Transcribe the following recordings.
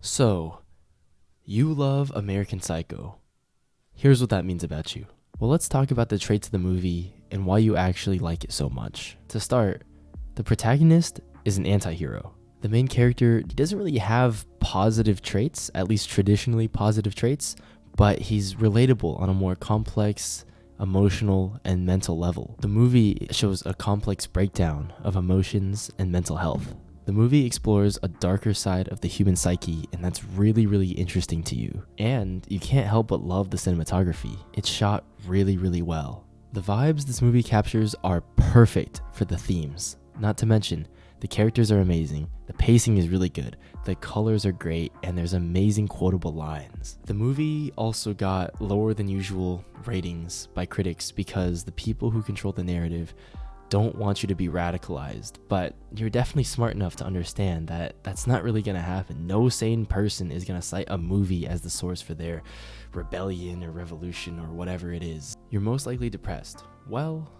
So, you love American Psycho. Here's what that means about you. Well, let's talk about the traits of the movie and why you actually like it so much. To start, the protagonist is an anti-hero. The main character doesn't really have positive traits, at least traditionally positive traits, but he's relatable on a more complex, emotional, and mental level. The movie shows a complex breakdown of emotions and mental health. The movie explores a darker side of the human psyche, and that's really, really interesting to you. And you can't help but love the cinematography. It's shot really, really well. The vibes this movie captures are perfect for the themes. Not to mention, the characters are amazing, the pacing is really good, the colors are great, and there's amazing quotable lines. The movie also got lower than usual ratings by critics because the people who control the narrative don't want you to be radicalized, but you're definitely smart enough to understand that that's not really going to happen. No sane person is going to cite a movie as the source for their rebellion or revolution or whatever it is. You're most likely depressed. Well,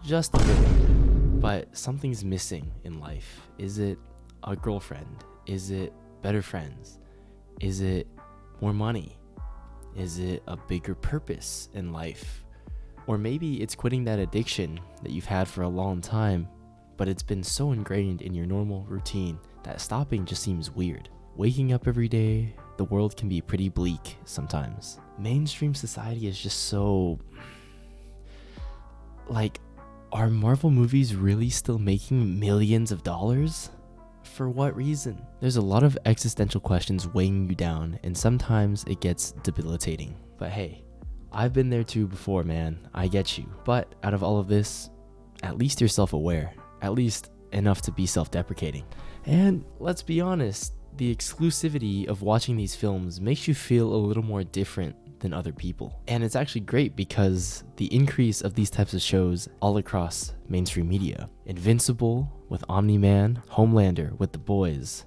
just a little. But something's missing in life. Is it a girlfriend? Is it better friends? Is it more money? Is it a bigger purpose in life? Or maybe it's quitting that addiction that you've had for a long time, but it's been so ingrained in your normal routine that stopping just seems weird. Waking up every day, the world can be pretty bleak sometimes. Mainstream society is just so... are Marvel movies really still making millions of dollars? For what reason? There's a lot of existential questions weighing you down, and sometimes it gets debilitating. But hey, I've been there too before, man. I get you. But out of all of this, at least you're self-aware. At least enough to be self-deprecating. And let's be honest, the exclusivity of watching these films makes you feel a little more different than other people. And it's actually great because the increase of these types of shows all across mainstream media. Invincible with Omni-Man, Homelander with The Boys,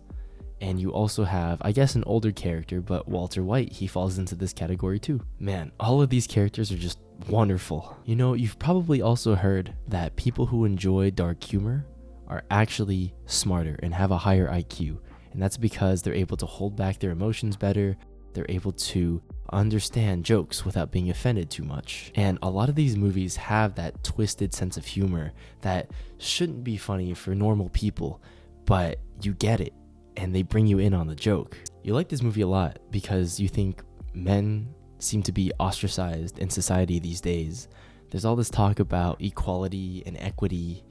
and you also have, I guess, an older character, but Walter White, he falls into this category too. Man, all of these characters are just wonderful. You know, you've probably also heard that people who enjoy dark humor are actually smarter and have a higher IQ. And that's because they're able to hold back their emotions better. They're able to understand jokes without being offended too much. And a lot of these movies have that twisted sense of humor that shouldn't be funny for normal people, but you get it. And they bring you in on the joke. You like this movie a lot because you think men seem to be ostracized in society these days. There's all this talk about equality and equity,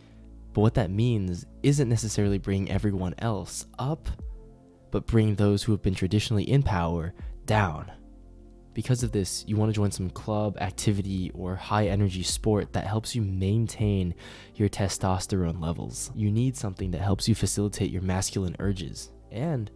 but what that means isn't necessarily bring everyone else up, but bring those who have been traditionally in power down. Because of this, you want to join some club, activity, or high energy sport that helps you maintain your testosterone levels. You need something that helps you facilitate your masculine urges. And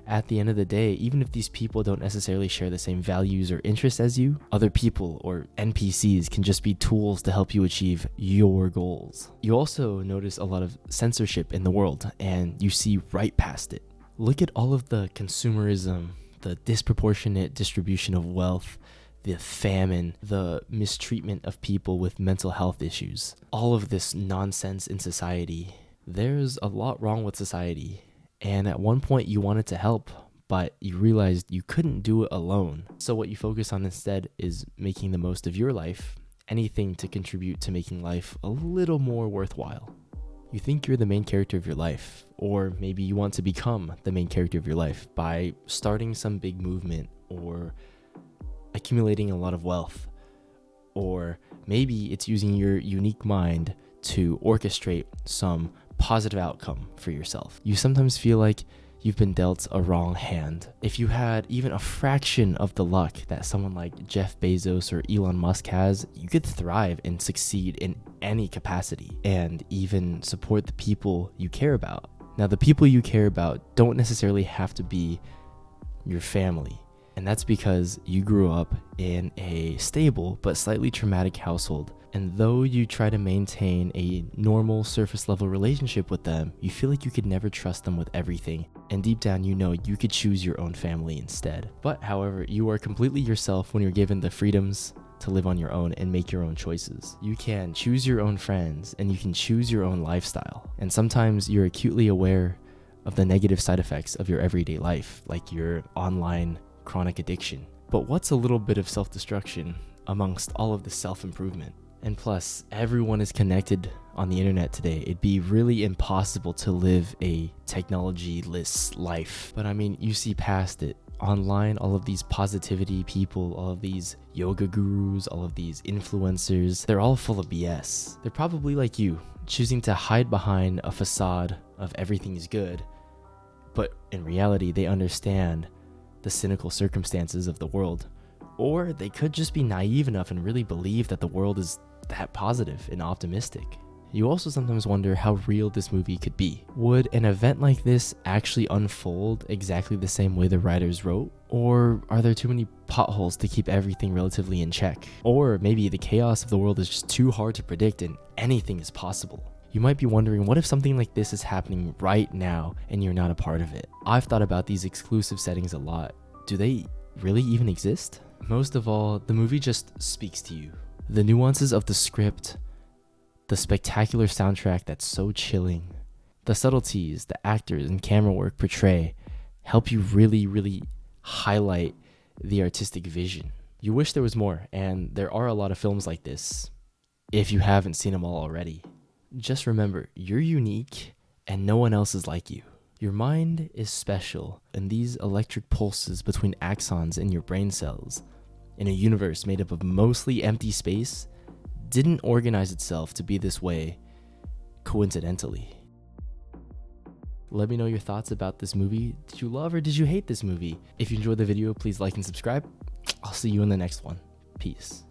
at the end of the day, even if these people don't necessarily share the same values or interests as you, other people or NPCs can just be tools to help you achieve your goals. You also notice a lot of censorship in the world, and you see right past it. Look at all of the consumerism, the disproportionate distribution of wealth, the famine, the mistreatment of people with mental health issues. All of this nonsense in society. There's a lot wrong with society. And at one point you wanted to help, but you realized you couldn't do it alone. So what you focus on instead is making the most of your life, anything to contribute to making life a little more worthwhile. You think you're the main character of your life, or maybe you want to become the main character of your life by starting some big movement or accumulating a lot of wealth. Or maybe it's using your unique mind to orchestrate some positive outcome for yourself. You sometimes feel like you've been dealt a wrong hand. If you had even a fraction of the luck that someone like Jeff Bezos or Elon Musk has, you could thrive and succeed in any capacity and even support the people you care about. Now, the people you care about don't necessarily have to be your family. And that's because you grew up in a stable but slightly traumatic household. And though you try to maintain a normal surface level relationship with them, you feel like you could never trust them with everything. And deep down, you know you could choose your own family instead. But however, you are completely yourself when you're given the freedoms to live on your own and make your own choices. You can choose your own friends and you can choose your own lifestyle. And sometimes you're acutely aware of the negative side effects of your everyday life, like your online chronic addiction. But what's a little bit of self-destruction amongst all of the self-improvement? And plus, everyone is connected on the internet today. It'd be really impossible to live a technology-less life. But I mean, you see past it. Online, all of these positivity people, all of these yoga gurus, all of these influencers, they're all full of BS. They're probably like you, choosing to hide behind a facade of everything's good, but in reality, they understand the cynical circumstances of the world. Or they could just be naive enough and really believe that the world is that positive and optimistic. You also sometimes wonder how real this movie could be. Would an event like this actually unfold exactly the same way the writers wrote? Or are there too many potholes to keep everything relatively in check? Or maybe the chaos of the world is just too hard to predict and anything is possible. You might be wondering, what if something like this is happening right now and you're not a part of it? I've thought about these exclusive settings a lot. Do they really even exist? Most of all, the movie just speaks to you. The nuances of the script, the spectacular soundtrack that's so chilling, the subtleties the actors and camera work portray help you really highlight the artistic vision. You wish there was more, and there are a lot of films like this, if you haven't seen them all already. Just remember, you're unique and no one else is like you. Your mind is special, and these electric pulses between axons in your brain cells, in a universe made up of mostly empty space, didn't organize itself to be this way coincidentally. Let me know your thoughts about this movie. Did you love or did you hate this movie? If you enjoyed the video, please like and subscribe. I'll see you in the next one. Peace.